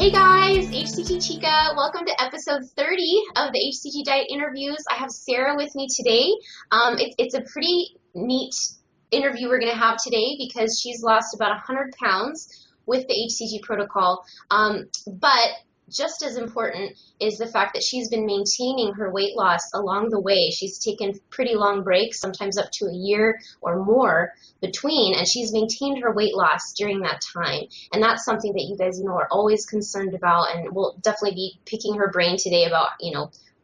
Hey guys, hCG Chica. Welcome to episode 30 of the hCG Diet Interviews. I have Sarah with me today. It's a pretty neat interview we're going to have today because she's lost about 100 pounds with the hCG protocol. But just as important is the fact that she's been maintaining her weight loss along the way. She's taken pretty long breaks, sometimes up to a year or more between, and she's maintained her weight loss during that time. And that's something that you guys, are always concerned about, and we'll definitely be picking her brain today about,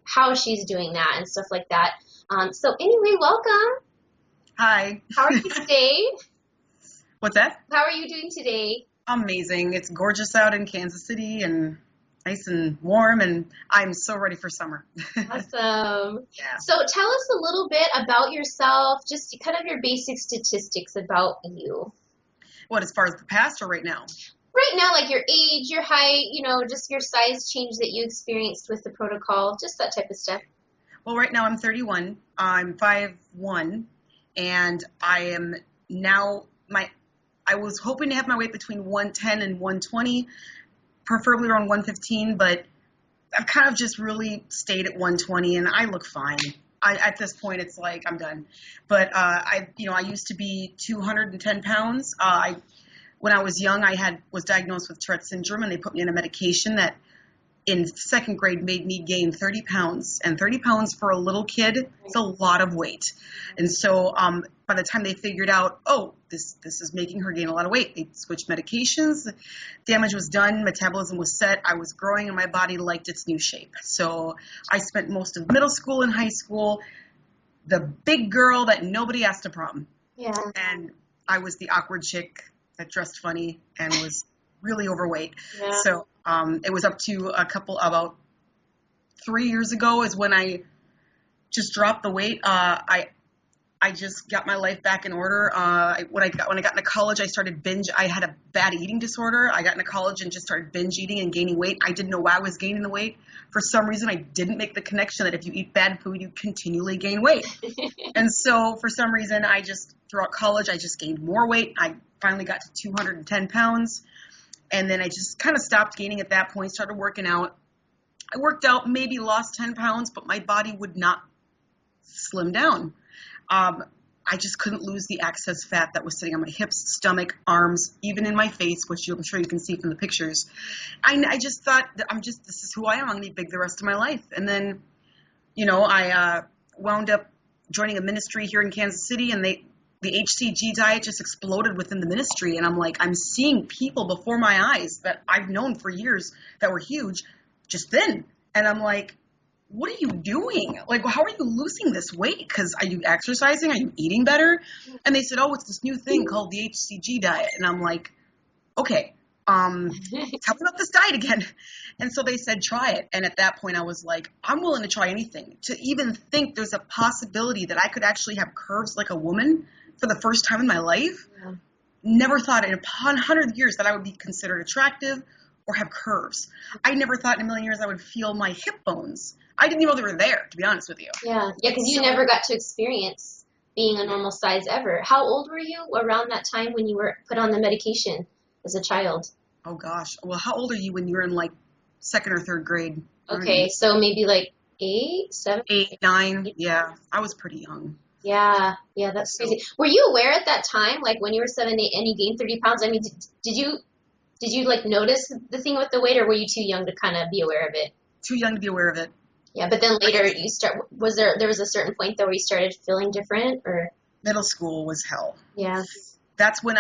how she's doing that and stuff like that. So anyway, welcome. Hi. How are you today? What's that? How are you doing today? Amazing. It's gorgeous out in Kansas City and nice and warm, and I'm so ready for summer. Awesome. Yeah. So tell us a little bit about yourself, just kind of your basic statistics about you. What, as far as the past or right now? Right now, like your age, your height, just your size change that you experienced with the protocol, just that type of stuff. Well, right now I'm 31. I'm 5'1", and I am now, I was hoping to have my weight between 110 and 120, preferably around 115, but I've kind of just really stayed at 120, and I look fine. At this point, it's like I'm done. But I used to be 210 pounds. When I was young, I was diagnosed with Tourette syndrome, and they put me on a medication that in second grade made me gain 30 pounds. And 30 pounds for a little kid is a lot of weight. And so by the time they figured out, this is making her gain a lot of weight, they switched medications, damage was done, metabolism was set, I was growing, and my body liked its new shape. So I spent most of middle school and high school the big girl that nobody asked to prom. Yeah. And I was the awkward chick that dressed funny and was really overweight. Yeah. So it was up to about 3 years ago is when I just dropped the weight. I just got my life back in order. When I got into college, I started binge. I had a bad eating disorder. I got into college and just started binge eating and gaining weight. I didn't know why I was gaining the weight. For some reason, I didn't make the connection that if you eat bad food, you continually gain weight. And so for some reason, throughout college, I just gained more weight. I finally got to 210 pounds. And then I just kind of stopped gaining at that point, started working out. I worked out, maybe lost 10 pounds, but my body would not slim down. I just couldn't lose the excess fat that was sitting on my hips, stomach, arms, even in my face, which I'm sure you can see from the pictures. I just thought, this is who I am. I'm going to be big the rest of my life. And then, I wound up joining a ministry here in Kansas City, and the hCG diet just exploded within the ministry. And I'm seeing people before my eyes that I've known for years that were huge, just thin. And I'm like, what are you doing? Like, how are you losing this weight? Because are you exercising? Are you eating better? And they said, it's this new thing called the hCG diet. And I'm like, okay, tell me about this diet again. And so they said, try it. And at that point I was like, I'm willing to try anything. To even think there's a possibility that I could actually have curves like a woman for the first time in my life. Yeah. Never thought in 100 years that I would be considered attractive or have curves. I never thought in a million years I would feel my hip bones. I didn't even know they were there, to be honest with you. Yeah, because you never got to experience being a normal size ever. How old were you around that time when you were put on the medication as a child? Oh, gosh. Well, how old are you when you were in, second or third grade? Okay, so maybe 8, 7? 8, 9, yeah. I was pretty young. Yeah, that's crazy. Were you aware at that time, when you were 7, 8, and you gained 30 pounds? I mean, did you notice the thing with the weight, or were you too young to kind of be aware of it? Too young to be aware of it. Yeah, but then later there was a certain point though where you started feeling different, or? Middle school was hell. Yeah. That's when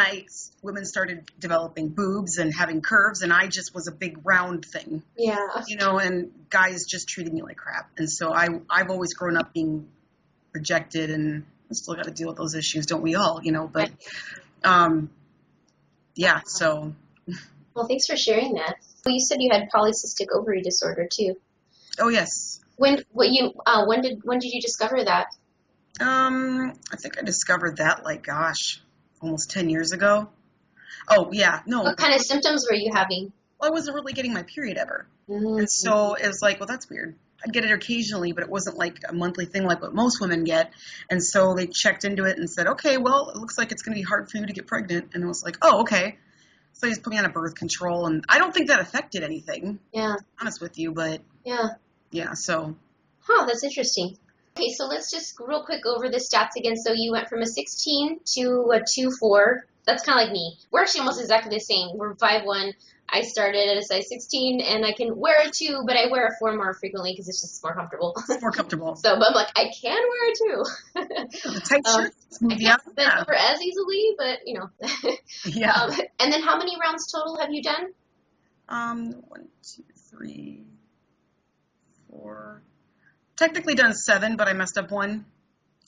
women started developing boobs and having curves, and I just was a big round thing. Yeah. And guys just treated me like crap. And so I've always grown up being rejected, and I still got to deal with those issues, don't we all, but, yeah, so. Well, thanks for sharing that. Well, you said you had polycystic ovary disorder too. Oh, yes. When did you discover that? I think I discovered that, almost 10 years ago. Oh, yeah, no. What kind of symptoms were you having? Well, I wasn't really getting my period ever. Mm-hmm. And so it was well, that's weird. I'd get it occasionally, but it wasn't a monthly thing like what most women get. And so they checked into it and said, okay, well, it looks like it's going to be hard for you to get pregnant. And I was like, oh, okay. So they just put me on a birth control, and I don't think that affected anything. Yeah. To be honest with you, but Yeah. so. Huh, that's interesting. Okay, so let's just real quick go over the stats again. So you went from a 16 to a 2'4". That's kind of like me. We're actually almost exactly the same. We're 5'1". I started at a size 16, and I can wear a 2, but I wear a 4 more frequently because it's just more comfortable. It's more comfortable. So, but I'm like, I can wear a 2. The tight shirts move I you can't out. bend over as easily, but you know. Yeah. And then how many rounds total have you done? 1, 2, 3, 4. Technically done 7, but I messed up 1.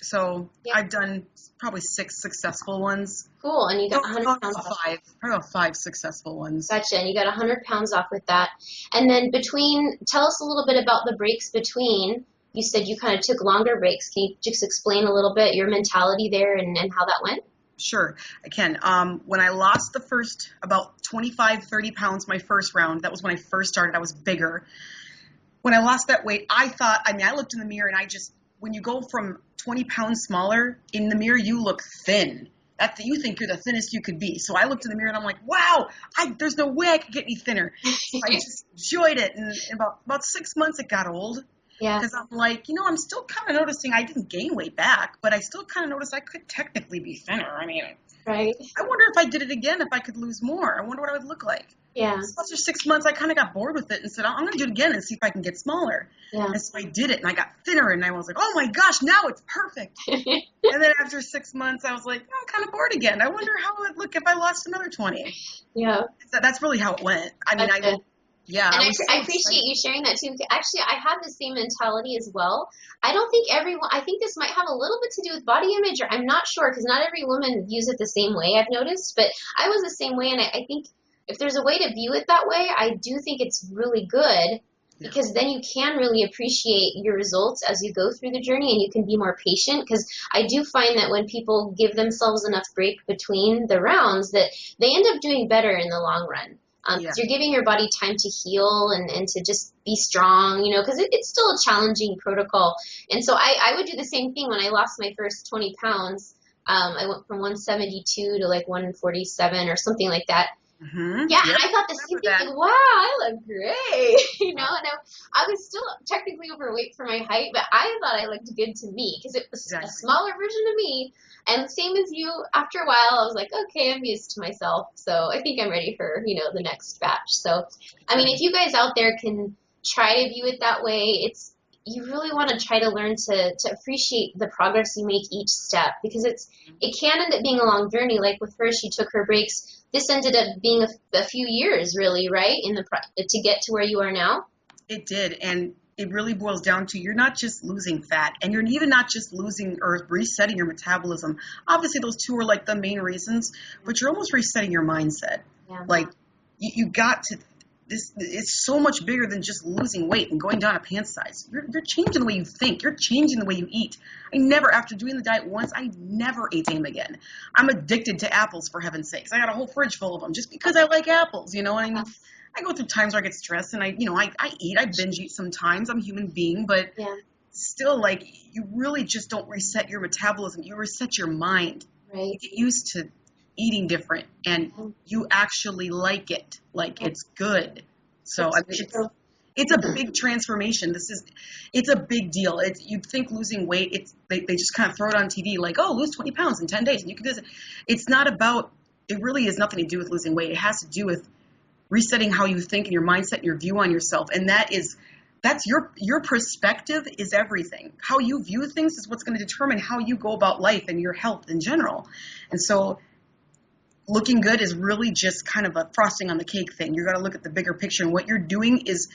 So I've done probably 6 successful ones. Cool, and you got 100 pounds off. Probably about 5 successful ones. Gotcha, and you got 100 pounds off with that. And then tell us a little bit about the breaks between. You said you kind of took longer breaks. Can you just explain a little bit your mentality there and how that went? Sure, I can. When I lost the first about 25, 30 pounds my first round, that was when I first started, I was bigger. When I lost that weight, I looked in the mirror and when you go from 20 pounds smaller, in the mirror you look thin. You think you're the thinnest you could be. So I looked in the mirror and I'm like, wow, there's no way I could get any thinner. So I just enjoyed it. And in about 6 months it got old. Yeah. Because I'm like, I'm still kind of noticing I didn't gain weight back, but I still kind of noticed I could technically be thinner. I mean, right. I wonder if I did it again, if I could lose more. I wonder what I would look like. Yeah. So after 6 months, I kind of got bored with it and said, I'm going to do it again and see if I can get smaller. Yeah. And so I did it, and I got thinner, and I was like, oh my gosh, now it's perfect. And then after 6 months, I was like, I'm kind of bored again. I wonder how it would look if I lost another 20. Yeah. That's really how it went. I mean, yeah. And I appreciate you sharing that too. Actually, I have the same mentality as well. I don't think I think this might have a little bit to do with body image, or I'm not sure, because not every woman views it the same way, I've noticed, but I was the same way, and I think if there's a way to view it that way, I do think it's really good, because then you can really appreciate your results as you go through the journey, and you can be more patient, because I do find that when people give themselves enough break between the rounds, that they end up doing better in the long run. You're giving your body time to heal and to just be strong, because it's still a challenging protocol. And so I would do the same thing when I lost my first 20 pounds. I went from 172 to like 147 or something like that. Mm-hmm. Yeah, and I thought the same thing, like, wow, I look great, and I was still technically overweight for my height, but I thought I looked good to me, because it was a smaller version of me, and same as you, after a while, I was like, okay, I'm used to myself, so I think I'm ready for, the next batch. So, I mean, if you guys out there can try to view it that way, you really want to try to learn to appreciate the progress you make each step, because it can end up being a long journey. Like with her, she took her breaks. This ended up being a few years, really, right, to get to where you are now? It did, and it really boils down to you're not just losing fat, and you're even not just losing or resetting your metabolism. Obviously, those two are like the main reasons, but you're almost resetting your mindset. Yeah. Like, you got to this. It's so much bigger than just losing weight and going down a pant size. You're changing the way you think. You're changing the way you eat. After doing the diet once, I never ate them again. I'm addicted to apples, for heaven's sakes. I got a whole fridge full of them just because I like apples. You know what I mean? I go through times where I get stressed and I eat. I binge eat sometimes. I'm a human being, but still, like, you really just don't reset your metabolism. You reset your mind. Right. You get used to eating different, and you actually like it. Like, it's good. So I mean, it's a big transformation. It's a big deal. You'd think losing weight, they just kind of throw it on TV like, oh, lose 20 pounds in 10 days and you can do it. It's not about, it really has nothing to do with losing weight. It has to do with resetting how you think and your mindset and your view on yourself. And that's your perspective is everything. How you view things is what's going to determine how you go about life and your health in general. And so looking good is really just kind of a frosting on the cake thing. You got to look at the bigger picture, and what you're doing is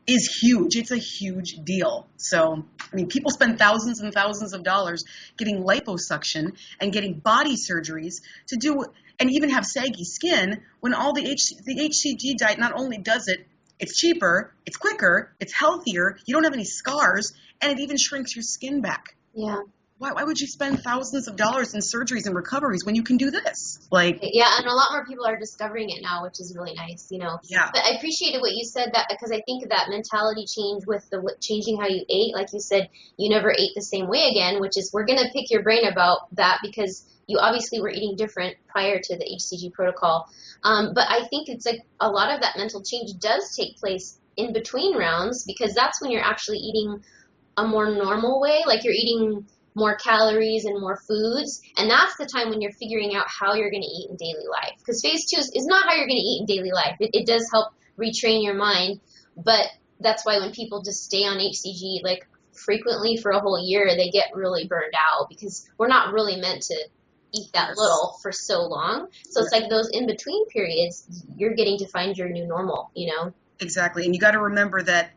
huge. It's a huge deal. So, I mean, people spend thousands and thousands of dollars getting liposuction and getting body surgeries to do, and even have saggy skin, when all the hCG diet not only does it, it's cheaper, it's quicker, it's healthier, you don't have any scars, and it even shrinks your skin back. Yeah. why would you spend thousands of dollars in surgeries and recoveries when you can do this? Like, yeah, and a lot more people are discovering it now, which is really nice, you know. yeah, But I appreciated what you said that because I think that mentality change with the changing how you ate, like you said, you never ate the same way again, which is we're gonna pick your brain about that because you obviously were eating different prior to the hCG protocol. But I think it's like a lot of that mental change does take place in between rounds because that's when you're actually eating a more normal way, like you're eating more calories and more foods, and that's the time when you're figuring out how you're going to eat in daily life. Because phase two is not how you're going to eat in daily life. It does help retrain your mind, but that's why when people just stay on hCG like frequently for a whole year, they get really burned out because we're not really meant to eat that little for so long. So it's like those in between periods, you're getting to find your new normal, you know? exactly. And you got to remember that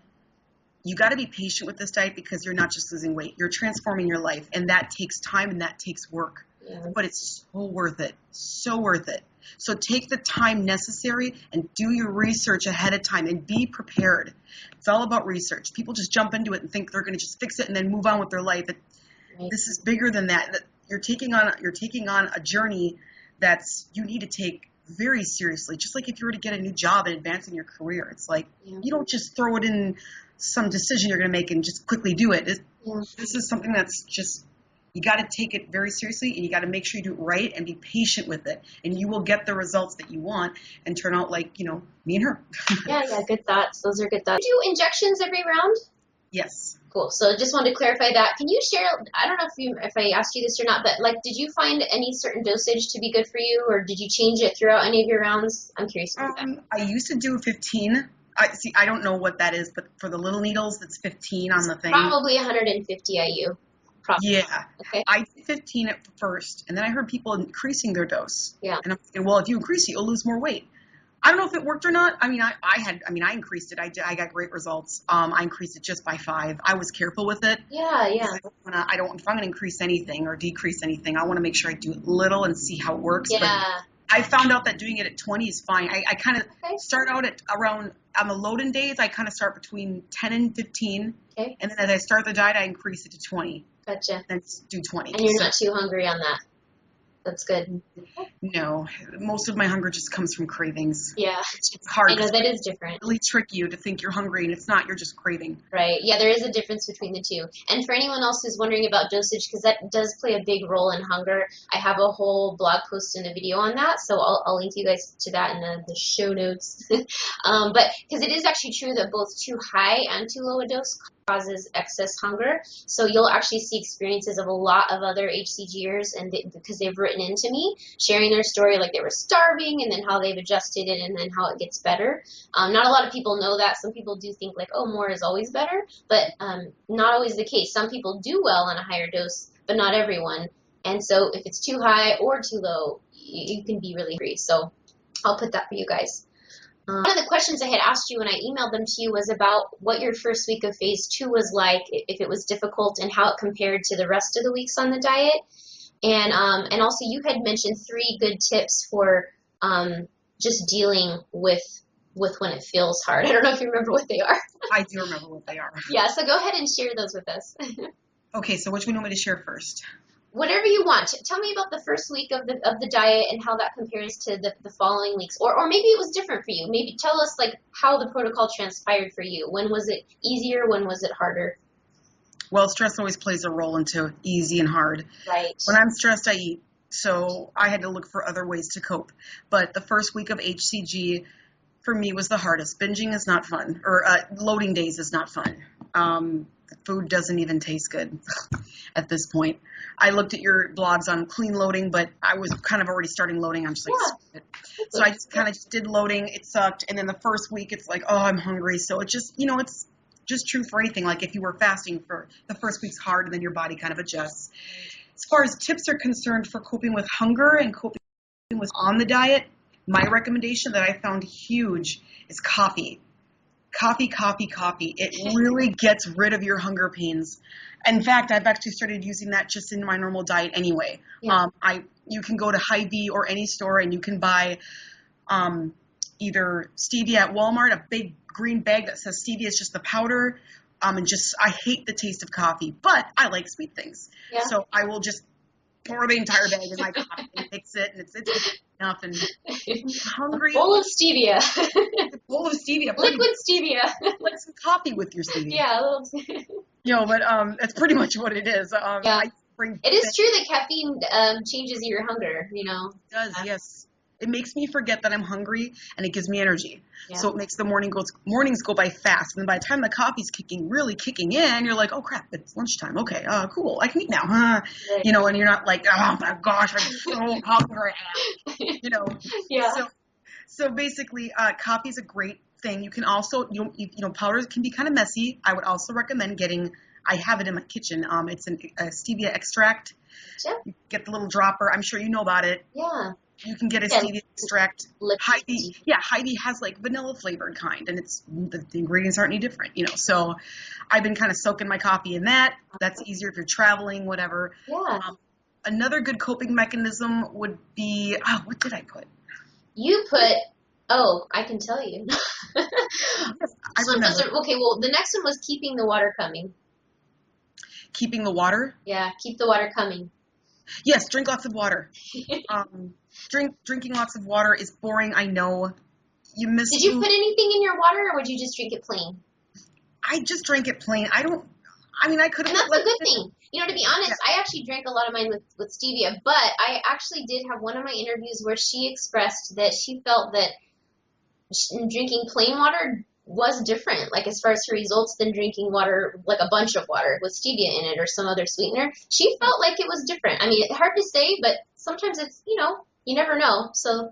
you got to be patient with this diet because you're not just losing weight, you're transforming your life, and that takes time and that takes work. Yeah. But it's so worth it, so worth it. So take the time necessary and do your research ahead of time and be prepared. It's all about research. People just jump into it and think they're going to just fix it and then move on with their life. This is bigger than that. You're taking on a journey that's you need to take very seriously. Just like if you were to get a new job and advance in your career, it's like you don't just throw it in some decision you're going to make and just quickly do it. This is something that's just, you got to take it very seriously and you got to make sure you do it right and be patient with it, and you will get the results that you want and turn out like, me and her. Yeah, good thoughts. Those are good thoughts. Do you do injections every round? Yes. Cool. So just wanted to clarify that. Can you share, I don't know if I asked you this or not, but like, did you find any certain dosage to be good for you, or did you change it throughout any of your rounds? I'm curious about that. I used to do 15. I don't know what that is, but for the little needles, it's 15 on the thing. Probably 150 IU. Probably. Yeah. Okay. I did 15 at first, and then I heard people increasing their dose. Yeah. And I'm thinking, well, if you increase it, you'll lose more weight. I don't know if it worked or not. I mean, I increased it. I got great results. I increased it just by 5. I was careful with it. Yeah. If I'm going to increase anything or decrease anything, I want to make sure I do it little and see how it works. Yeah. But I found out that doing it at 20 is fine. I kind of start out at around, on the load-in days, I kind of start between 10 and 15. Okay. And then as I start the diet, I increase it to 20. Gotcha. Then do 20. And you're not too hungry on that. That's good. No, most of my hunger just comes from cravings. Yeah. It's hard. I know that is different. Really trick you to think you're hungry, and it's not. You're just craving. Right. Yeah, there is a difference between the two. And for anyone else who's wondering about dosage, because that does play a big role in hunger, I have a whole blog post and a video on that, so I'll link you guys to that in the show notes. But because it is actually true that both too high and too low a dose causes excess hunger. So you'll actually see experiences of a lot of other hCGers, and because they've written into me, sharing their story, like they were starving and then how they've adjusted it and then how it gets better. Not a lot of people know that. Some people do think like, oh, more is always better, but not always the case. Some people do well on a higher dose, but not everyone. And so if it's too high or too low, you can be really free. So I'll put that for you guys. One of the questions I had asked you when I emailed them to you was about what your first week of phase 2 was like, if it was difficult, and how it compared to the rest of the weeks on the diet. And also you had mentioned 3 good tips for just dealing with when it feels hard. I don't know if you remember what they are. I do remember what they are. Yeah, so go ahead and share those with us. Okay, so which one do you want me to share first? Whatever you want. Tell me about the first week of the diet and how that compares to the following weeks. Or maybe it was different for you. Maybe tell us like how the protocol transpired for you. When was it easier? When was it harder? Well, stress always plays a role into easy and hard. Right. When I'm stressed, I eat. So I had to look for other ways to cope. But the first week of hCG for me was the hardest. Binging is not fun, or loading days is not fun. The food doesn't even taste good at this point. I looked at your blogs on clean loading, but I was kind of already starting loading. I'm just like, yeah. So I just kind of did loading. It sucked. And then the first week, it's like, oh, I'm hungry. So it just, it's just true for anything. Like if you were fasting for the first week's hard, and then your body kind of adjusts. As far as tips are concerned for coping with hunger and coping with on the diet, my recommendation that I found huge is coffee. Coffee. It really gets rid of your hunger pains. In fact, I've actually started using that just in my normal diet anyway. Yeah. You can go to Hy-Vee or any store and you can buy either stevia at Walmart, a big green bag that says stevia is just the powder, And I hate the taste of coffee, but I like sweet things. Yeah. So I will just pour the entire bag in my coffee and mix it, and it's enough. And I'm hungry. A bowl of stevia. A bowl of stevia. Liquid stevia. Like some coffee with your stevia. Yeah, a little. But that's pretty much what it is. Yeah. It is true that caffeine changes your hunger, It does, yes. It makes me forget that I'm hungry, and it gives me energy. Yeah. So it makes the mornings go by fast. And then by the time the coffee's really kicking in, you're like, oh crap, it's lunchtime. Okay, cool, I can eat now. Right. And you're not like, oh my gosh, I'm so hungry. Yeah. So basically, coffee's a great thing. You can also, powders can be kind of messy. I would also recommend I have it in my kitchen. It's a stevia extract. Yeah. You get the little dropper. I'm sure you know about it. Yeah. You can get a stevia extract. Heidi has like vanilla flavored kind, and the ingredients aren't any different, So I've been kind of soaking my coffee in that. That's easier if you're traveling, whatever. Yeah. Another good coping mechanism would be, what did I put? You put, I can tell you. Yes, I remember. Okay, well, the next one was keeping the water coming. Keeping the water? Yeah, keep the water coming. Yes, drink lots of water. Drinking lots of water is boring, I know. Did you put anything in your water, or would you just drink it plain? I just drank it plain. I could have. And that's a good thing. To be honest, yeah. I actually drank a lot of mine with stevia, but I actually did have one of my interviews where she expressed that she felt that drinking plain water was different, like as far as her results, than drinking water, like a bunch of water with stevia in it or some other sweetener. She felt like it was different. I mean, it's hard to say, but sometimes it's, you never know. So.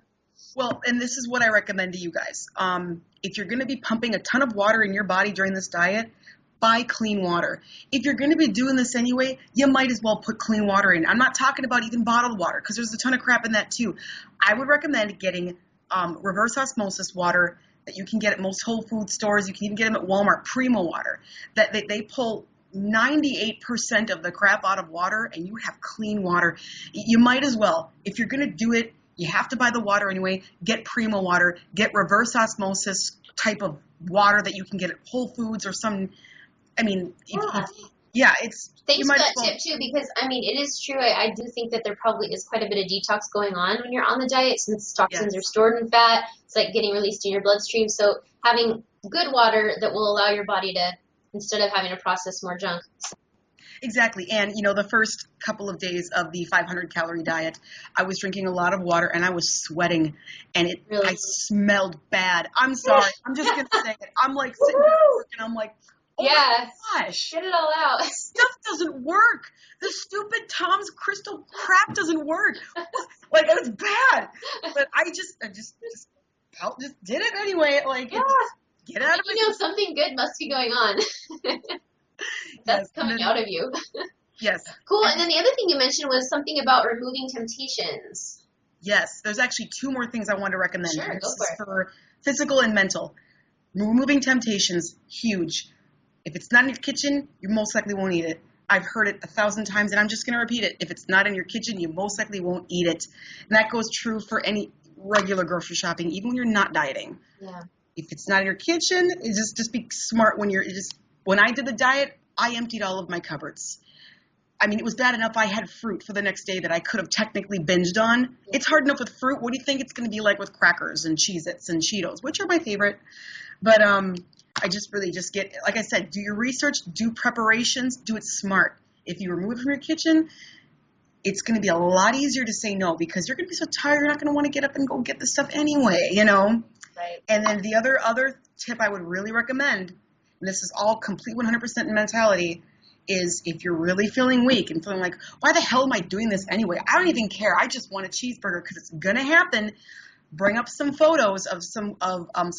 Well, and this is what I recommend to you guys. If you're going to be pumping a ton of water in your body during this diet, buy clean water. If you're going to be doing this anyway, you might as well put clean water in. I'm not talking about even bottled water, because there's a ton of crap in that too. I would recommend getting reverse osmosis water that you can get at most Whole Food stores. You can even get them at Walmart, Primo water. That they pull 98% of the crap out of water, and you have clean water. You might as well. If you're going to do it, you have to buy the water anyway. Get Primo water. Get reverse osmosis type of water that you can get at Whole Foods or some. I mean, it's. Thanks for that tip too, because it is true. I do think that there probably is quite a bit of detox going on when you're on the diet, since toxins are stored in fat. It's like getting released in your bloodstream. So having good water that will allow your body to, instead of having to process more junk. Exactly. And, the first couple of days of the 500-calorie diet, I was drinking a lot of water, and I was sweating, and I smelled bad. I'm sorry. I'm just going to say it. I'm like sitting there and I'm like, oh my gosh. Get it all out. This stuff doesn't work. The stupid Tom's Crystal crap doesn't work. Like, it was bad. But I just did it anyway. Like, get out of it. Something good must be going on. That's coming out of you. Yes. Cool. And then the other thing you mentioned was something about removing temptations. Yes. There's actually two more things I wanted to recommend. Sure, go for it. For physical and mental. Removing temptations, huge. If it's not in your kitchen, you most likely won't eat it. I've heard it 1,000 times, and I'm just going to repeat it. If it's not in your kitchen, you most likely won't eat it. And that goes true for any regular grocery shopping, even when you're not dieting. Yeah. If it's not in your kitchen, just be smart when when I did the diet, I emptied all of my cupboards. I mean, it was bad enough I had fruit for the next day that I could have technically binged on. Yeah. It's hard enough with fruit. What do you think it's going to be like with crackers and Cheez-Its and Cheetos, which are my favorite? But I just really get, like I said, do your research, do preparations, do it smart. If you remove it from your kitchen, it's going to be a lot easier to say no, because you're going to be so tired, you're not going to want to get up and go get this stuff anyway, Right. And then the other tip I would really recommend, and this is all complete 100% mentality, is if you're really feeling weak and feeling like, why the hell am I doing this anyway? I don't even care. I just want a cheeseburger because it's going to happen. Bring up some photos of some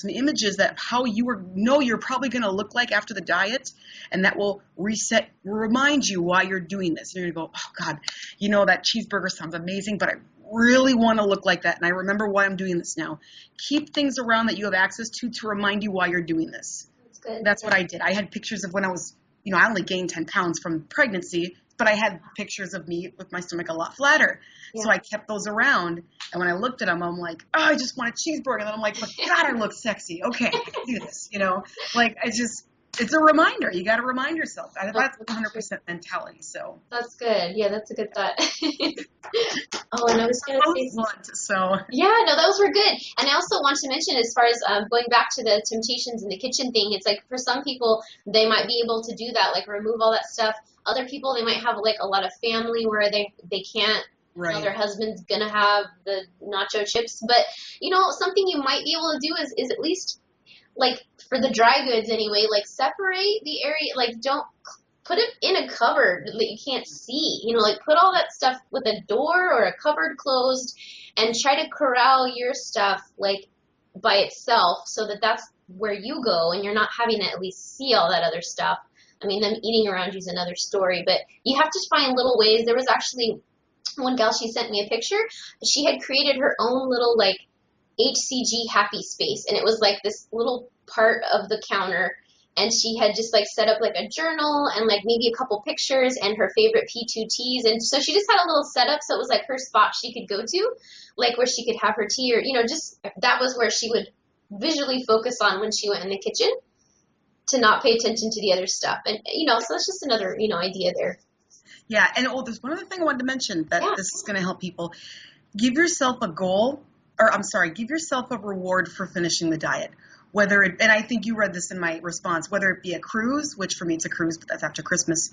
images that how you're probably going to look like after the diet, and that will remind you why you're doing this. You're going to go, oh God, that cheeseburger sounds amazing, but I really want to look like that, and I remember why I'm doing this now. Keep things around that you have access to remind you why you're doing this. That's good. That's what I did. I had pictures of when I was, I only gained 10 pounds from pregnancy, but I had pictures of me with my stomach a lot flatter. Yeah. So I kept those around. And when I looked at them, I'm like, oh, I just want a cheeseburger. And then I'm like, but God, I look sexy. Okay, I can do this, Like, it's a reminder. You got to remind yourself. That's 100% mentality. So that's good. Yeah, that's a good thought. Oh, and I was gonna say. So Yeah, no, those were good. And I also want to mention, as far as going back to the temptations in the kitchen thing, it's like for some people they might be able to do that, like remove all that stuff. Other people, they might have like a lot of family where they can't. You know, their husband's gonna have the nacho chips, but you know, something you might be able to do is at least, like, for the dry goods anyway, like separate the area, like don't put it in a cupboard that you can't see, you know, like put all that stuff with a door or a cupboard closed, and try to corral your stuff like by itself so that that's where you go and you're not having to at least see all that other stuff. I mean, them eating around you is another story, but you have to find little ways. There was actually one gal, she sent me a picture. She had created her own little like hCG happy space, and it was like this little part of the counter, and she had just like set up like a journal and like maybe a couple pictures and her favorite P2Ts, and so she just had a little setup, so it was like her spot she could go to, like where she could have her tea, or you know, just that was where she would visually focus on when she went in the kitchen, to not pay attention to the other stuff. And you know, so that's just another, you know, idea there. Yeah, and there's one other thing I wanted to mention that this is going to help people. Give yourself a goal, or I'm sorry, give yourself a reward for finishing the diet. Whether it, and I think you read this in my response, whether it be a cruise, which for me it's a cruise, but that's after Christmas.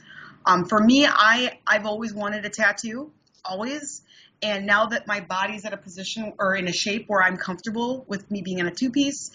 For me, I've always wanted a tattoo, always. And now that my body's at a position or in a shape where I'm comfortable with me being in a two-piece,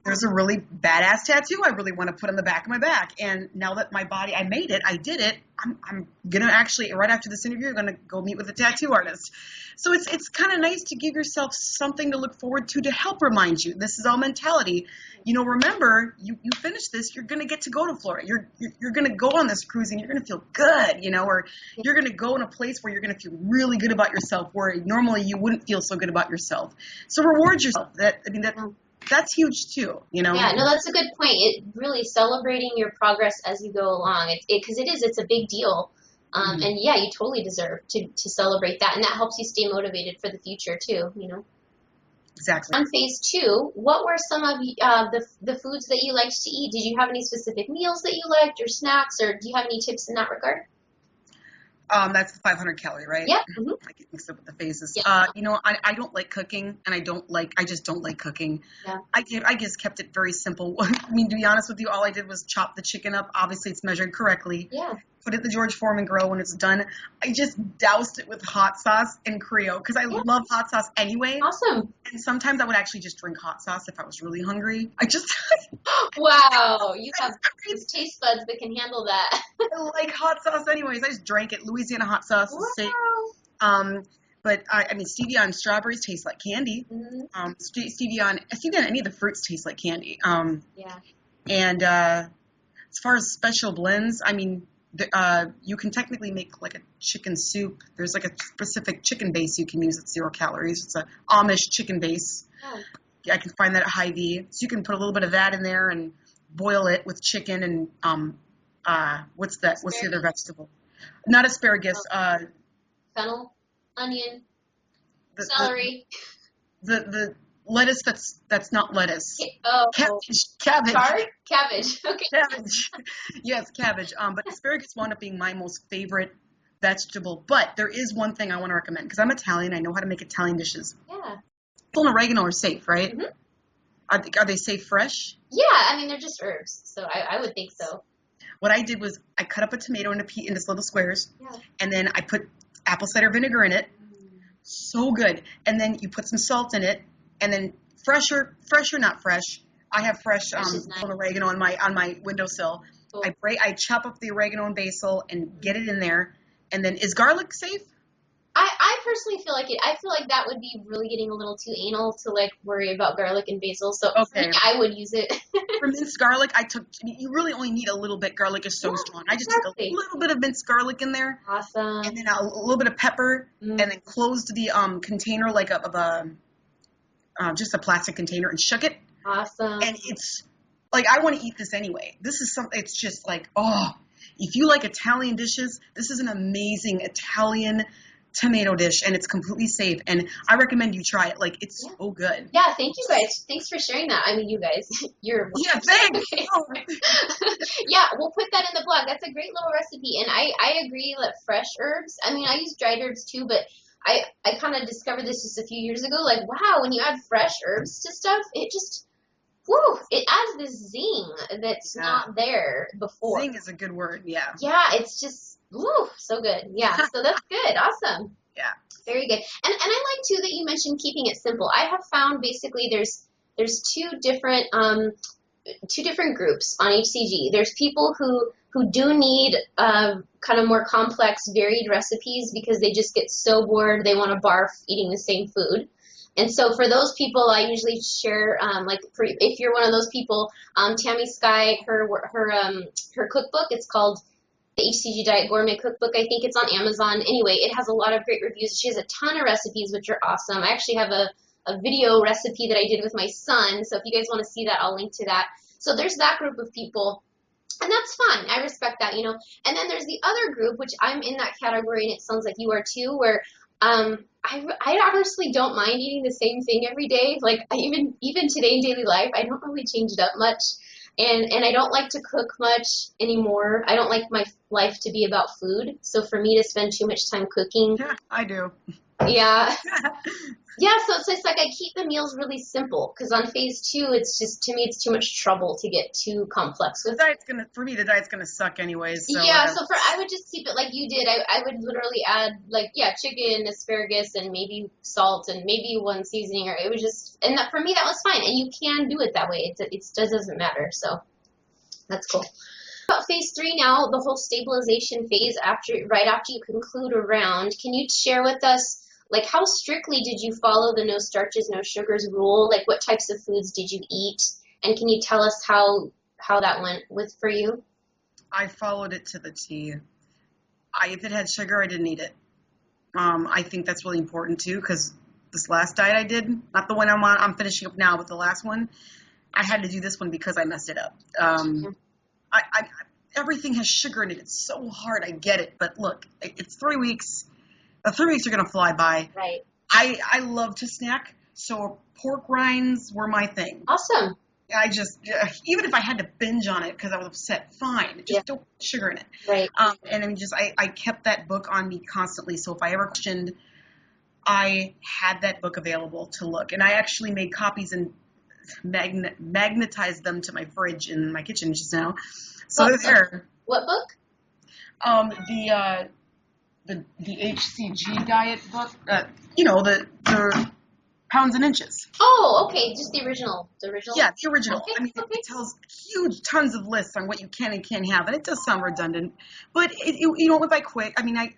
there's a really badass tattoo I really want to put on the back of my back. And now that my body, I made it, I did it, I'm going to actually, right after this interview, I'm going to go meet with a tattoo artist. So it's kind of nice to give yourself something to look forward to help remind you. This is all mentality. You know, remember, you finish this, you're going to get to go to Florida. You're going to go on this cruise and you're going to feel good, you know, or you're going to go in a place where you're going to feel really good about yourself, where normally you wouldn't feel so good about yourself. So reward yourself. That's huge too, you know? Yeah, no, that's a good point. It really celebrating your progress as you go along. Because it's a big deal. And yeah, you totally deserve to celebrate that. And that helps you stay motivated for the future too, you know? Exactly. On phase 2, what were some of the foods that you liked to eat? Did you have any specific meals that you liked, or snacks, or do you have any tips in that regard? That's the 500 calorie, right? Yeah. I get mixed up with the phases. Yeah. You know, I don't like cooking, and I just don't like cooking. Yeah. I just kept it very simple. I mean, to be honest with you, all I did was chop the chicken up. Obviously, it's measured correctly. Yeah. Put it in the George Foreman grill. When it's done, I just doused it with hot sauce and Creole, because I love hot sauce anyway. Awesome. And sometimes I would actually just drink hot sauce if I was really hungry. Wow, you have these taste buds that can handle that. I like hot sauce anyways. I just drank it. Louisiana hot sauce is safe. But I mean, stevia on strawberries tastes like candy. Mm-hmm. Stevia on any of the fruits taste like candy. Yeah. And as far as special blends, I mean, you can technically make like a chicken soup. There's like a specific chicken base you can use at 0 calories. It's a Amish chicken base. Oh. I can find that at Hy-Vee. So you can put a little bit of that in there and boil it with chicken and what's that? Asparagus. What's the other vegetable? Not asparagus. Fennel, onion, celery. The lettuce that's not lettuce. Cabbage. Cabbage. Cabbage. Okay. Cabbage. Yes, cabbage. But asparagus wound up being my most favorite vegetable. But there is one thing I want to recommend, because I'm Italian. I know how to make Italian dishes. Yeah. Basil and oregano are safe, right? Mm-hmm. Are they safe fresh? Yeah, I mean, they're just herbs, so I would think so. What I did was I cut up a tomato into little squares, Yeah. and then I put apple cider vinegar in it. So good. And then you put some salt in it, and then fresh or not fresh. I have fresh oregano on my windowsill. Cool. I chop up the oregano and basil and get it in there. And then, is garlic safe? I personally feel like I feel like that would be really getting a little too anal to like worry about garlic and basil. So okay. I would use it. For minced garlic, you really only need a little bit. Garlic is so strong. I just took a little bit of minced garlic in there. Awesome. And then a little bit of pepper, and then closed the container like just a plastic container, and shook it. Awesome. And it's like, I want to eat this anyway. This is something, it's just like, if you like Italian dishes, this is an amazing Italian tomato dish, and it's completely safe. And I recommend you try it. Like, it's so good. Yeah, thank you guys. Thanks for sharing that. I mean, you guys, you're Yeah, thanks. Oh. Yeah, we'll put that in the blog. That's a great little recipe. And I agree that fresh herbs, I mean, I use dried herbs too, but I kind of discovered this just a few years ago. Like, wow, when you add fresh herbs to stuff, it just, woo, it adds this zing that's not there before. Zing is a good word, yeah. Yeah, it's just, woo, so good. Yeah, so that's good. Awesome. Yeah. Very good. And I like too that you mentioned keeping it simple. I have found basically there's two different groups on hCG. There's people who do need kind of more complex, varied recipes because they just get so bored they want to barf eating the same food. And so for those people, I usually share if you're one of those people, Tammy Sky, her cookbook, it's called the hCG Diet Gourmet Cookbook. I think it's on Amazon. Anyway, it has a lot of great reviews. She has a ton of recipes, which are awesome. I actually have a video recipe that I did with my son. So if you guys want to see that, I'll link to that. So there's that group of people. And that's fine. I respect that, you know. And then there's the other group, which I'm in that category, and it sounds like you are too, where I honestly don't mind eating the same thing every day. Like even today in daily life, I don't really change it up much. And I don't like to cook much anymore. I don't like my life to be about food. So for me to spend too much time cooking. Yeah, I do. Yeah. Yeah, so it's just like I keep the meals really simple because on phase 2, it's just, to me, it's too much trouble to get too complex with. For me, the diet's gonna suck anyways. So yeah, so I would just keep it like you did. I would literally add chicken, asparagus, and maybe salt and maybe one seasoning, or it was just, and that for me that was fine. And you can do it that way. It doesn't matter. So that's cool. About phase 3 now, the whole stabilization phase right after you conclude a round. Can you share with us? Like, how strictly did you follow the no starches, no sugars rule? Like, what types of foods did you eat? And can you tell us how that went for you? I followed it to the T. If it had sugar, I didn't eat it. I think that's really important, too, because this last diet I did, not the one I'm finishing up now, but the last one, I had to do this one because I messed it up. Everything has sugar in it. It's so hard. I get it. But, look, it's 3 weeks. The 3 weeks are going to fly by. Right. I love to snack, so pork rinds were my thing. Awesome. I just, even if I had to binge on it because I was upset, fine. Just don't put sugar in it. Right. And I kept that book on me constantly. So if I ever questioned, I had that book available to look. And I actually made copies and magnetized them to my fridge in my kitchen just now. So they're there. What book? The hCG diet book, the pounds and inches. Oh, okay, just the original. Yeah, the original. Okay, I mean, it tells tons of lists on what you can and can't have, and it does sound redundant. But if I quit, I mean, I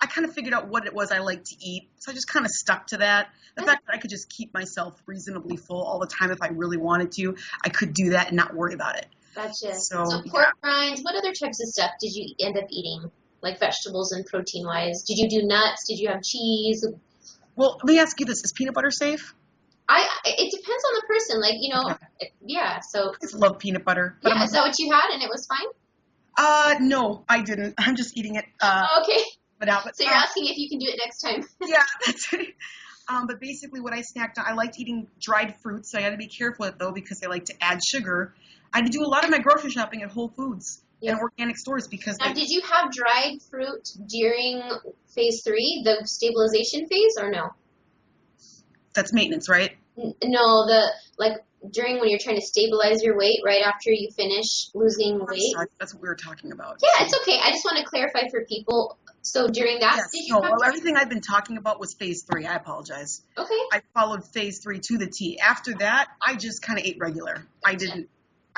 kind of figured out what it was I liked to eat, so I just kind of stuck to that. The fact that I could just keep myself reasonably full all the time if I really wanted to, I could do that and not worry about it. Gotcha. So pork rinds. What other types of stuff did you end up eating? Like vegetables and protein-wise? Did you do nuts? Did you have cheese? Well, let me ask you this. Is peanut butter safe? It depends on the person. Like, yeah, so. I just love peanut butter. Yeah, is that what you had and it was fine? No, I didn't. I'm just eating it. Okay. So you're asking if you can do it next time. Yeah, that's it. But basically what I snacked on, I liked eating dried fruits. So I had to be careful with it, though, because I like to add sugar. I had to do a lot of my grocery shopping at Whole Foods. In organic stores because. Now, did you have dried fruit during phase 3, the stabilization phase, or no? That's maintenance, right? No, during when you're trying to stabilize your weight, right after you finish losing weight. Sorry, that's what we were talking about. Yeah, it's okay. I just want to clarify for people. So during that, everything I've been talking about was phase 3. I apologize. Okay. I followed phase 3 to the T. After that, I just kind of ate regular. Gotcha.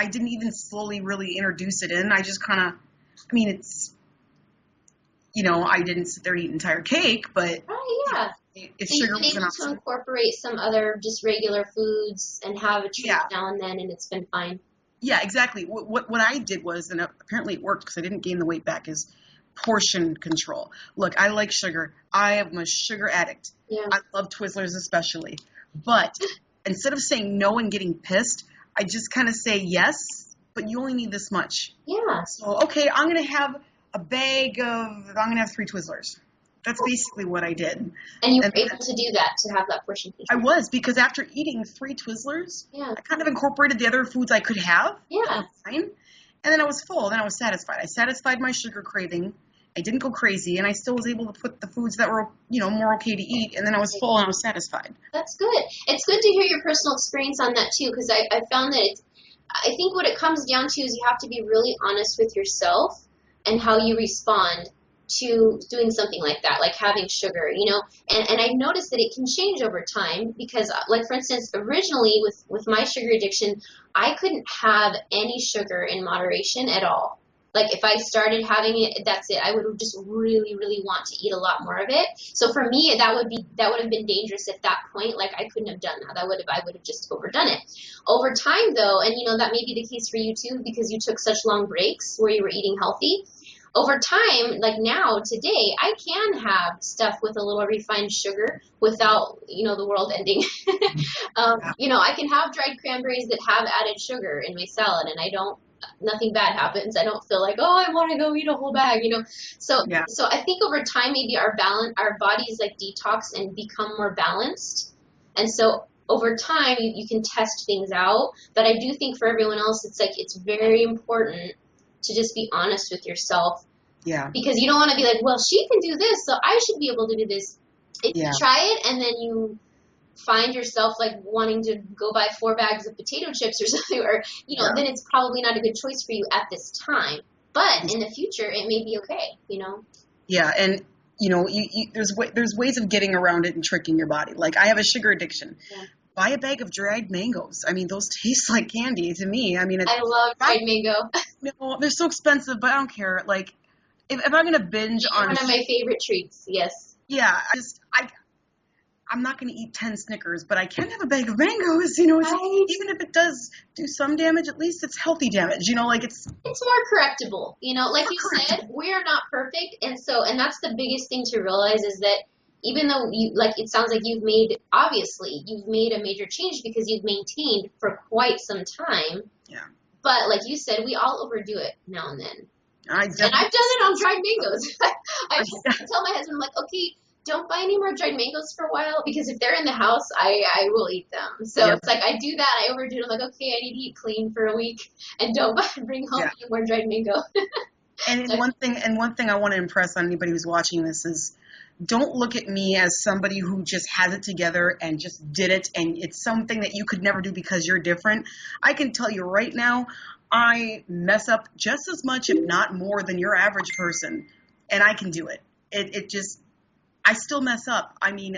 I didn't even slowly really introduce it in. I just kind of, I mean, it's, I didn't sit there and eat an entire cake, but. Oh, yeah. If sugar was an option. You've been able to incorporate some other just regular foods and have a treat now and then, and it's been fine. Yeah, exactly. What I did was, and apparently it worked because I didn't gain the weight back, is portion control. Look, I like sugar. I am a sugar addict. Yeah. I love Twizzlers especially. But instead of saying no and getting pissed, I just kind of say yes, but you only need this much. Yeah. So, okay, I'm going to have 3 Twizzlers. That's basically what I did. And you were And able to do that, to have that portion I control. was, because after eating 3 Twizzlers, Yeah. I kind of incorporated the other foods I could have. Yeah. That were fine. And then I was full. Then I was satisfied. I satisfied my sugar craving. I didn't go crazy, and I still was able to put the foods that were, more okay to eat. And then I was full and I was satisfied. That's good. It's good to hear your personal experience on that too, because I found that I think what it comes down to is you have to be really honest with yourself and how you respond to doing something like that, like having sugar, and I've noticed that it can change over time because, like, for instance, originally with my sugar addiction, I couldn't have any sugar in moderation at all. Like, if I started having it, that's it. I would just really, really want to eat a lot more of it. So for me, that would have been dangerous at that point. Like, I couldn't have done that. I would have just overdone it. Over time, though, and that may be the case for you too, because you took such long breaks where you were eating healthy. Over time, like now, today, I can have stuff with a little refined sugar without, the world ending. I can have dried cranberries that have added sugar in my salad, and nothing bad happens. I don't feel like, oh, I want to go eat a whole bag, So, Yeah. so I think over time, maybe our bodies like detox and become more balanced. And so over time, you can test things out. But I do think for everyone else, it's very important to just be honest with yourself. Yeah. Because you don't want to be like, well, she can do this, so I should be able to do this. If you try it and then you find yourself like wanting to go buy 4 bags of potato chips or something, or then it's probably not a good choice for you at this time. But in the future, it may be okay. Yeah, and there's ways of getting around it and tricking your body. Like, I have a sugar addiction. Yeah. Buy a bag of dried mangoes. I mean, those taste like candy to me. I mean, I love dried mango. No, they're so expensive, but I don't care. Like, if I'm gonna binge on one of my favorite treats, yes. Yeah, I'm not going to eat 10 Snickers, but I can have a bag of mangoes, right. Even if it does do some damage, at least it's healthy damage, it's more correctable, like you said, we are not perfect. And that's the biggest thing to realize is that even though it sounds like you've made a major change because you've maintained for quite some time. Yeah. But like you said, we all overdo it now and then. And I've done it on dried mangoes. I tell my husband, I'm like, okay, don't buy any more dried mangoes for a while because if they're in the house, I will eat them. So It's like I do that. I overdo it. I'm like, okay, I need to eat clean for a week and don't bring home any more dried mango. And one thing I want to impress on anybody who's watching this is don't look at me as somebody who just has it together and just did it and it's something that you could never do because you're different. I can tell you right now, I mess up just as much, if not more, than your average person, and I can do it. I still mess up. I mean,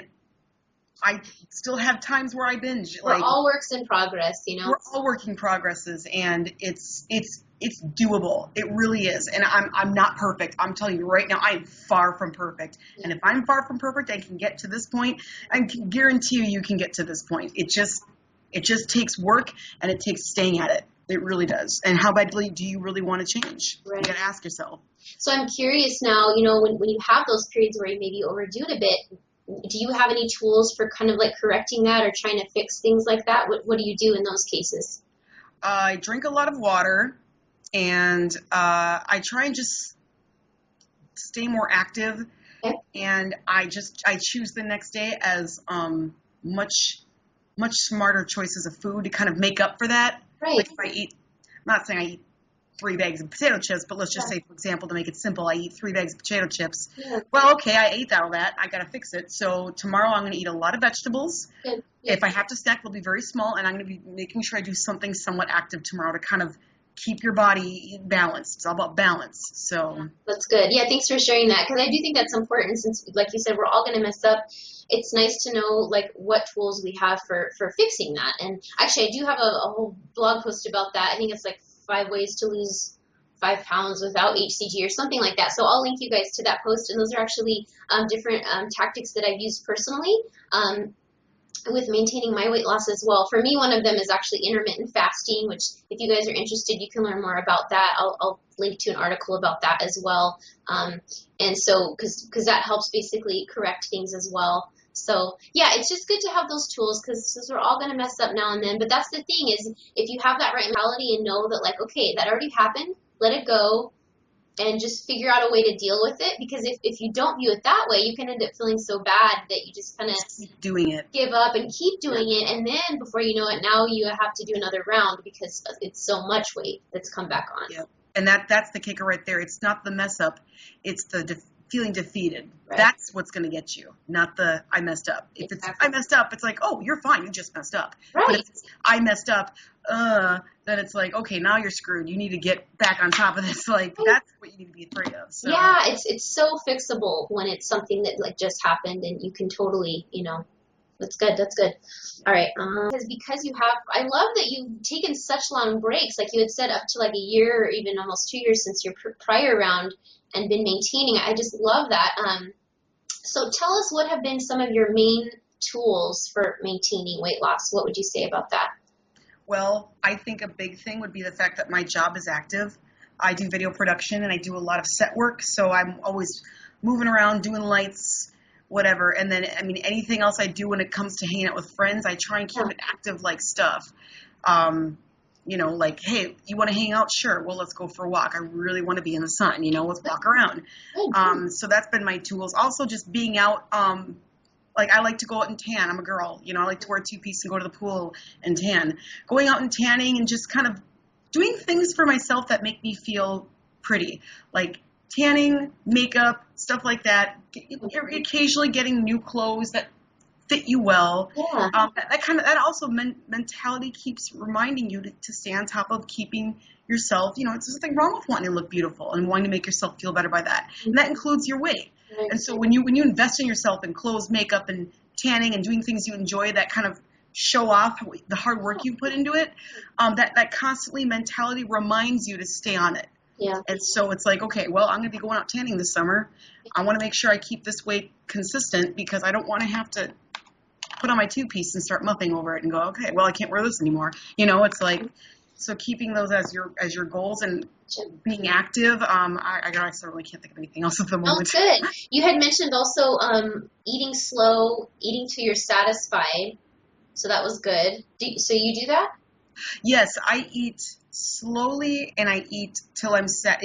I still have times where I binge. We're all works in progress, We're all working progresses, and it's doable. It really is. And I'm not perfect. I'm telling you right now, I am far from perfect. Yeah. And if I'm far from perfect, I can get to this point. I can guarantee you can get to this point. It just takes work, and it takes staying at it. It really does. And how badly do you really want to change? Right. You got to ask yourself. So I'm curious now, when you have those periods where you maybe overdo it a bit, do you have any tools for kind of like correcting that or trying to fix things like that? What do you do in those cases? I drink a lot of water, and I try and just stay more active. Okay. And I choose the next day as much smarter choices of food to kind of make up for that. Right. Like if I eat, I'm not saying I eat 3 bags of potato chips, but let's just say, for example, to make it simple, I eat 3 bags of potato chips. Yeah. Well, okay, I ate all that. I got to fix it. So tomorrow I'm going to eat a lot of vegetables. Good. Yeah. If I have to snack, they'll be very small, and I'm going to be making sure I do something somewhat active tomorrow to kind of keep your body balanced. It's all about balance. So yeah, that's good. Yeah, thanks for sharing that, because I do think that's important since, like you said, we're all going to mess up. It's nice to know like what tools we have for fixing that. And actually, I do have a whole blog post about that. I think it's like 5 ways to lose 5 pounds without hCG or something like that. So I'll link you guys to that post. And those are actually different tactics that I've used personally with maintaining my weight loss as well. For me, one of them is actually intermittent fasting, which if you guys are interested, you can learn more about that. I'll link to an article about that as well. And so, because that helps basically correct things as well. So yeah, it's just good to have those tools because we're all going to mess up now and then. But that's the thing is, if you have that right mentality and know that like, okay, that already happened, let it go, and just figure out a way to deal with it. Because if you don't view it that way, you can end up feeling so bad that you just kind of Keep doing it. give up and keep doing it. And then before you know it, now you have to do another round because it's so much weight that's come back on. Yeah. And that's the kicker right there. It's not the mess up. It's the feeling defeated. Right. That's what's going to get you, not the I messed up. If it's I messed up, it's like, oh, you're fine. You just messed up. Right. But if it's I messed up, then it's like, okay, now you're screwed. You need to get back on top of this. Like, that's what you need to be afraid of. So. Yeah, it's so fixable when it's something that like just happened and you can totally, that's good. That's good. All right. Because you have, I love that you've taken such long breaks. Like you had said, up to like a year or even almost 2 years since your prior round and been maintaining. I just love that. So tell us what have been some of your main tools for maintaining weight loss. What would you say about that? Well, I think a big thing would be the fact that my job is active. I do video production and I do a lot of set work. So I'm always moving around, doing lights, whatever. And then, I mean, anything else I do when it comes to hanging out with friends, I try and keep it active like stuff. Like, hey, you want to hang out? Sure. Well, let's go for a walk. I really want to be in the sun, let's walk around. So that's been my tools. Also just being out, like I like to go out and tan. I'm a girl, I like to wear a two-piece and go to the pool and tan. Going out and tanning and just kind of doing things for myself that make me feel pretty, like tanning, makeup, stuff like that. Occasionally getting new clothes that fit you well. Yeah. That also mentality keeps reminding you to stay on top of keeping yourself. There's nothing wrong with wanting to look beautiful and wanting to make yourself feel better by that, and that includes your weight. Right. And so when you invest in yourself in clothes, makeup, and tanning, and doing things you enjoy that kind of show off the hard work you put into it, that constantly mentality reminds you to stay on it. Yeah. And so it's like, okay, well, I'm going to be going out tanning this summer. I want to make sure I keep this weight consistent because I don't want to have to put on my two-piece and start muffing over it and go, okay, well, I can't wear this anymore. It's like, so keeping those as your goals and being active. I certainly can't think of anything else at the moment. Oh, good. You had mentioned also eating slow, eating till you're satisfied. So that was good. So you do that? Yes, I eat slowly and I eat till I'm set.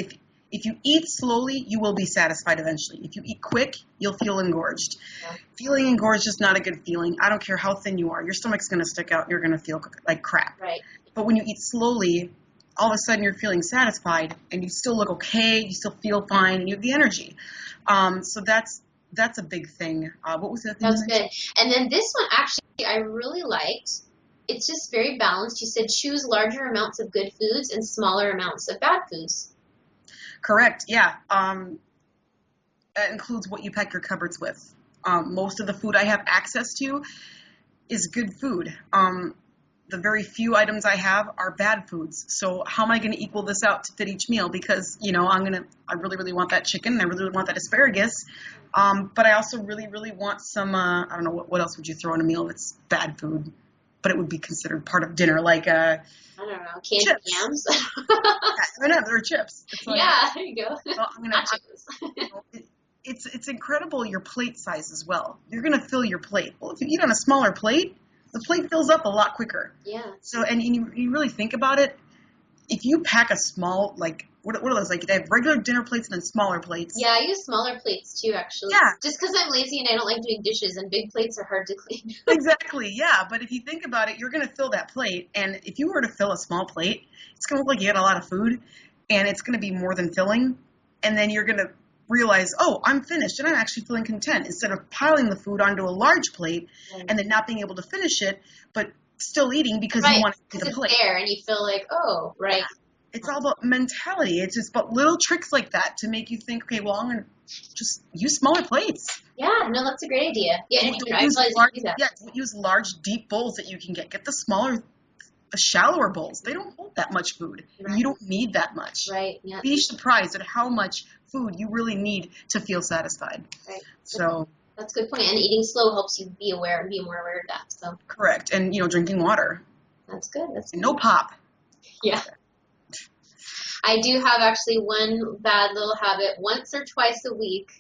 If you eat slowly, you will be satisfied eventually. If you eat quick, you'll feel engorged. Yeah. Feeling engorged is not a good feeling. I don't care how thin you are. Your stomach's going to stick out and you're going to feel like crap. Right. But when you eat slowly, all of a sudden you're feeling satisfied and you still look okay, you still feel fine, and you have the energy. So that's a big thing. What was the other thing? That was good. And then this one, actually, I really liked. It's just very balanced. You said choose larger amounts of good foods and smaller amounts of bad foods. Correct, yeah. That includes what you pack your cupboards with. Most of the food I have access to is good food. The very few items I have are bad foods. So how am I going to equal this out to fit each meal? Because, I really, really want that chicken and I really, really want that asparagus. But I also really, really want some, I don't know, what else would you throw in a meal that's bad food? But it would be considered part of dinner, like I don't know, candied yams. I know, they're chips. Like, yeah, there you go. Well, it's incredible your plate size as well. You're going to fill your plate. Well, if you eat on a smaller plate, the plate fills up a lot quicker. Yeah. So, and you really think about it, if you pack a small, like, what are those? Like, they have regular dinner plates and then smaller plates. Yeah, I use smaller plates too, actually. Yeah. Just because I'm lazy and I don't like doing dishes, and big plates are hard to clean. Exactly, yeah. But if you think about it, you're going to fill that plate. And if you were to fill a small plate, it's going to look like you had a lot of food, and it's going to be more than filling. And then you're going to realize, oh, I'm finished, and I'm actually feeling content, instead of piling the food onto a large plate and then not being able to finish it, but still eating because you want to see the plate. It's there, and you feel like, oh, right. Yeah. It's all about mentality. It's just about little tricks like that to make you think, okay, well, I'm going to just use smaller plates. Yeah, no, that's a great idea. Yeah, use large, deep bowls that you can get. Get the smaller, the shallower bowls. They don't hold that much food. Right. You don't need that much. Right. Yeah. Be surprised at how much food you really need to feel satisfied. Right. So that's a good point. And eating slow helps you be more aware of that. So correct. And drinking water. That's good. That's good. No pop. Yeah. I do have actually one bad little habit. Once or twice a week,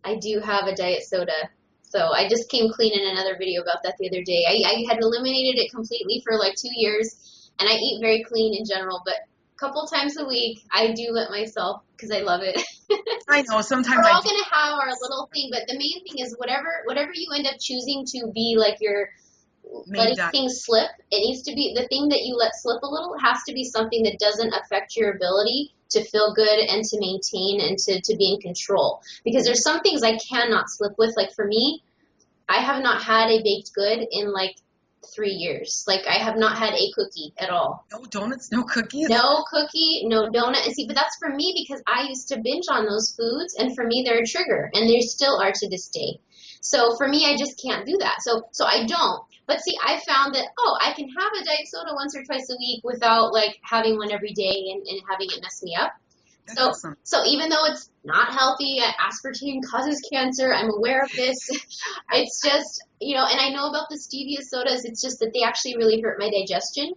I do have a diet soda. So I just came clean in another video about that the other day. I had eliminated it completely for like 2 years, and I eat very clean in general, but couple times a week, I do let myself because I love it. I know sometimes We're I all do. gonna have our little thing, but the main thing is whatever you end up choosing to be like your Main letting diet. things slip. It needs to be the thing that you let slip a little has to be something that doesn't affect your ability to feel good and to maintain and to be in control. Because there's some things I cannot slip with. Like for me, I have not had a baked good in like 3 years. Like I have not had a cookie at all. No donuts, no cookies. No cookie, no donut. And see, but that's for me because I used to binge on those foods, and for me they're a trigger, and they still are to this day. So for me, I just can't do that. So I don't. But see, I found that I can have a diet soda once or twice a week without like having one every day and having it mess me up. That's So awesome. so even though it's not healthy, aspartame causes cancer. I'm aware of this. It's just and I know about the stevia sodas. It's just that they actually really hurt my digestion.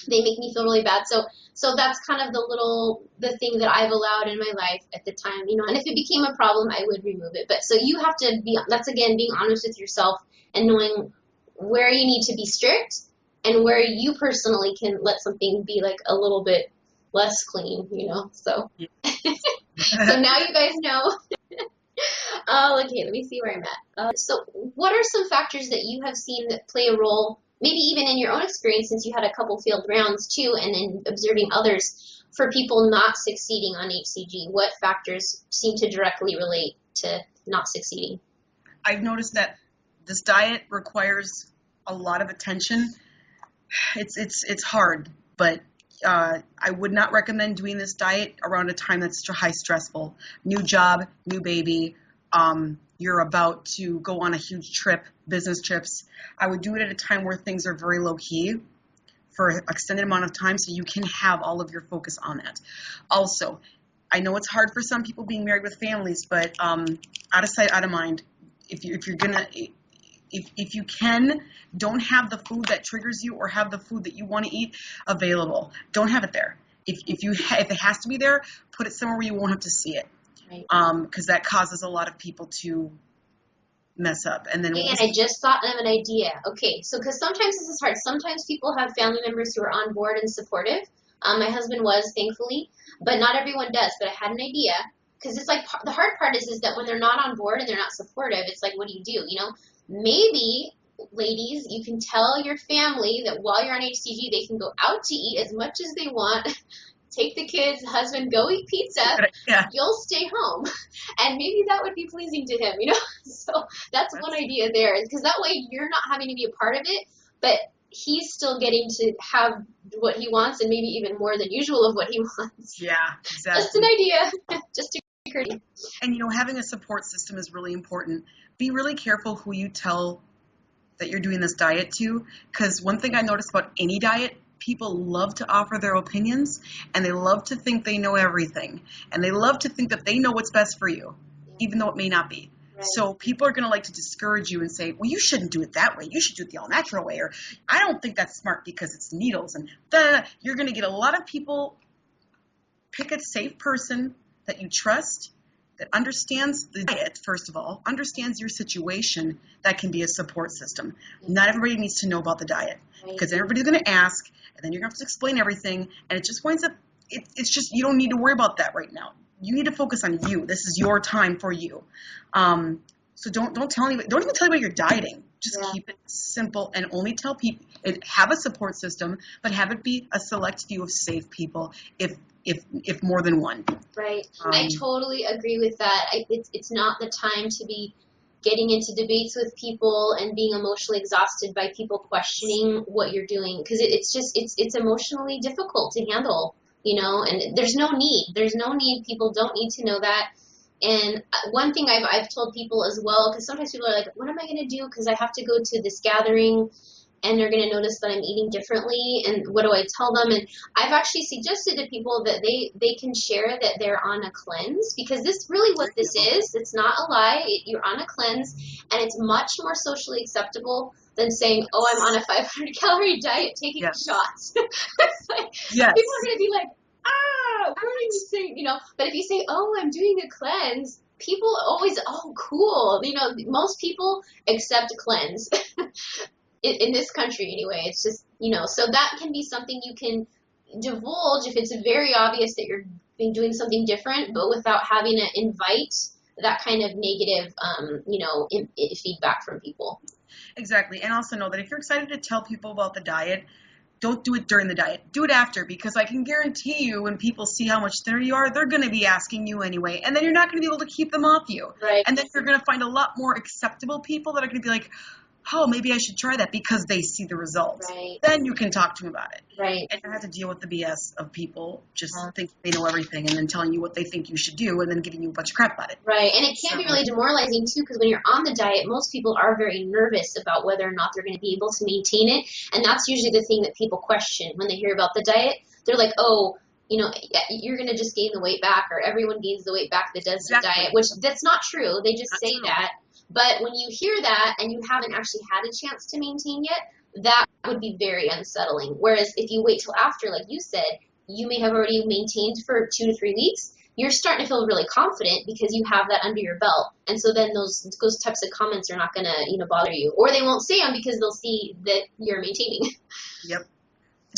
They make me feel really bad. So that's kind of the thing that I've allowed in my life at the time, and if it became a problem, I would remove it. But so you have to that's again being honest with yourself and knowing where you need to be strict and where you personally can let something be like a little bit less clean. So Yeah. so now you guys know. Okay, let me see where I'm at. So what are some factors that you have seen that play a role, maybe even in your own experience, since you had a couple failed rounds too, and then observing others, for people not succeeding on hCG? What factors seem to directly relate to not succeeding? I've noticed that this diet requires a lot of attention. It's hard, but I would not recommend doing this diet around a time that's high stressful. New job, new baby. You're about to go on a huge trip, business trips. I would do it at a time where things are very low key for an extended amount of time so you can have all of your focus on that. Also, I know it's hard for some people being married with families, but out of sight, out of mind. If you can, don't have the food that triggers you or have the food that you want to eat available. Don't have it there. If it has to be there, put it somewhere where you won't have to see it. Right. Because that causes a lot of people to mess up. And then Okay, and I just thought of an idea. Okay, so because sometimes this is hard. Sometimes people have family members who are on board and supportive. My husband was, thankfully, but not everyone does. But I had an idea because it's like the hard part is that when they're not on board and they're not supportive, it's like, what do? Maybe, ladies, you can tell your family that while you're on hCG, they can go out to eat as much as they want. Take the kids, husband, go eat pizza. yeah. You'll stay home, and maybe that would be pleasing to him. So that's one idea there, because that way you're not having to be a part of it, but he's still getting to have what he wants, and maybe even more than usual of what he wants. Yeah, exactly. Just an idea, just to occur to you. And having a support system is really important. Be really careful who you tell that you're doing this diet to, because one thing I noticed about any diet, people love to offer their opinions, and they love to think they know everything, and they love to think that they know what's best for you, even though it may not be. Right. So people are going to like to discourage you and say, well, you shouldn't do it that way. You should do it the all-natural way, or I don't think that's smart because it's needles. And you're going to get a lot of people. Pick a safe person that you trust, that understands the diet, first of all, understands your situation, that can be a support system. Not everybody needs to know about the diet, because everybody's going to ask, and then you're going to have to explain everything, and it just winds up, it's just, you don't need to worry about that right now. You need to focus on you. This is your time for you. So don't tell anybody, don't even tell anybody you're dieting. Just keep it simple and only tell people, have a support system, but have it be a select few of safe people, if more than one. Right. I totally agree with that. It's not the time to be getting into debates with people and being emotionally exhausted by people questioning what you're doing, because it's emotionally difficult to handle, and there's no need. People don't need to know that. And one thing I've told people as well, because sometimes people are like, what am I going to do, because I have to go to this gathering and they're going to notice that I'm eating differently, and what do I tell them? And I've actually suggested to people that they can share that they're on a cleanse, because this really what this is. It's not a lie. You're on a cleanse, and it's much more socially acceptable than saying, oh, I'm on a 500-calorie diet taking shots. It's like, people are going to be like, what are you saying? But if you say, oh, I'm doing a cleanse, people always, oh, cool. Most people accept cleanse. In this country anyway. It's just, so that can be something you can divulge if it's very obvious that you're doing something different, but without having to invite that kind of negative, feedback from people. Exactly. And also know that if you're excited to tell people about the diet, don't do it during the diet. Do it after, because I can guarantee you when people see how much thinner you are, they're going to be asking you anyway. And then you're not going to be able to keep them off you. Right. And then you're going to find a lot more acceptable people that are going to be like, oh, maybe I should try that because they see the results. Right. Then you can talk to them about it. Right. And you have to deal with the BS of people just thinking they know everything and then telling you what they think you should do and then giving you a bunch of crap about it. Right. And it can be really demoralizing too, because when you're on the diet, most people are very nervous about whether or not they're going to be able to maintain it. And that's usually the thing that people question when they hear about the diet. They're like, oh, you're going to just gain the weight back, or everyone gains the weight back that does the diet, which that's not true. They just say that. But when you hear that and you haven't actually had a chance to maintain yet, that would be very unsettling. Whereas if you wait till after, like you said, you may have already maintained for 2 to 3 weeks, you're starting to feel really confident because you have that under your belt. And so then those types of comments are not going to, bother you. Or they won't say them because they'll see that you're maintaining. Yep.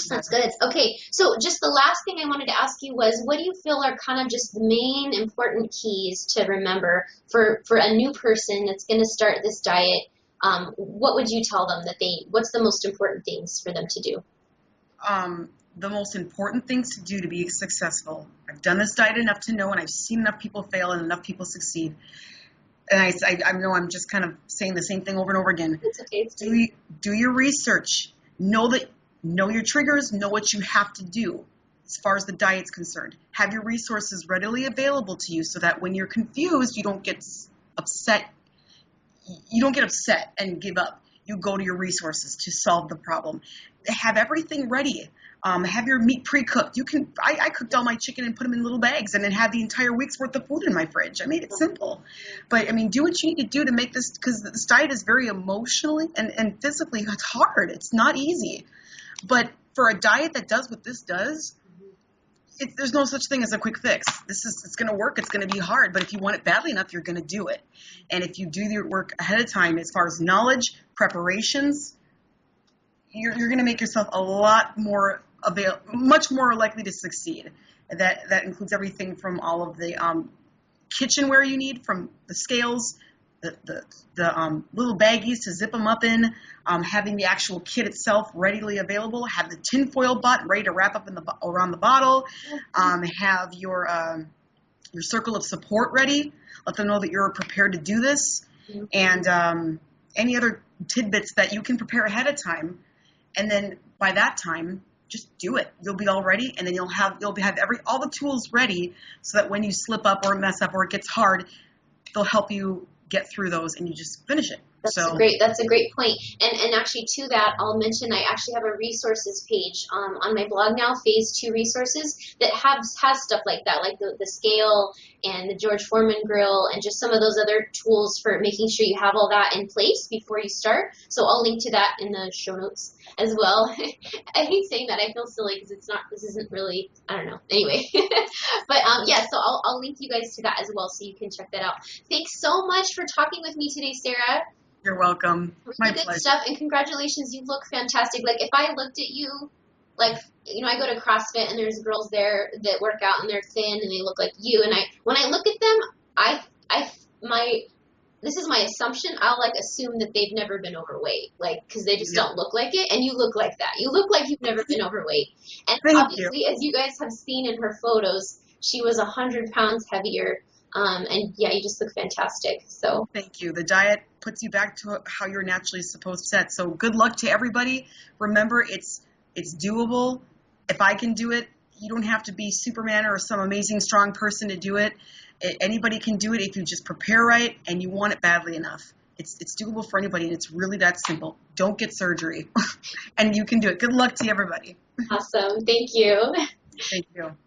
That's good. Okay, so just the last thing I wanted to ask you was, what do you feel are kind of just the main important keys to remember for a new person that's going to start this diet? What would you tell them what's the most important things for them to do? The most important things to do to be successful. I've done this diet enough to know, and I've seen enough people fail and enough people succeed. And I know I'm just kind of saying the same thing over and over again. It's okay. Do your research. Know your triggers, know what you have to do as far as the diet's concerned. Have your resources readily available to you so that when you're confused, you don't get upset. You don't get upset and give up. You go to your resources to solve the problem. Have everything ready. Have your meat pre-cooked. I cooked all my chicken and put them in little bags and then had the entire week's worth of food in my fridge. I made it simple. But, do what you need to do to make this, because this diet is very emotionally and physically, it's hard. It's not easy. But for a diet that does what this does, there's no such thing as a quick fix. It's going to work. It's going to be hard. But if you want it badly enough, you're going to do it. And if you do your work ahead of time, as far as knowledge, preparations, you're going to make yourself a lot more much more likely to succeed. That includes everything from all of the kitchenware you need, from the scales, the little baggies to zip them up in, having the actual kit itself readily available, have the tinfoil butt ready to wrap up around the bottle, have your circle of support ready, let them know that you're prepared to do this, and any other tidbits that you can prepare ahead of time, and then by that time, just do it. You'll be all ready, and then you'll have all the tools ready so that when you slip up or mess up or it gets hard, they'll help you get through those and you just finish it. That's a great point. And actually to that, I'll mention I actually have a resources page on my blog now, Phase 2 resources, that has stuff like that, like the scale and the George Foreman grill and just some of those other tools for making sure you have all that in place before you start. So I'll link to that in the show notes as well. I hate saying that. I feel silly because this isn't really, I don't know. Anyway, but so I'll link you guys to that as well so you can check that out. Thanks so much for talking with me today, Sarah. You're welcome. My good pleasure. Stuff, and congratulations, you look fantastic. Like, if I looked at you, like, I go to CrossFit and there's girls there that work out and they're thin and they look like you, and when I look at them, this is my assumption, I'll assume that they've never been overweight, because they just don't look like it, and you look like that. You look like you've never been overweight. And obviously, as you guys have seen in her photos, she was 100 pounds heavier. And you just look fantastic. So thank you. The diet puts you back to how you're naturally supposed to set. So good luck to everybody. Remember, it's doable. If I can do it, you don't have to be Superman or some amazing strong person to do it. Anybody can do it if you just prepare right and you want it badly enough. It's doable for anybody, and it's really that simple. Don't get surgery, and you can do it. Good luck to everybody. Awesome. Thank you. Thank you.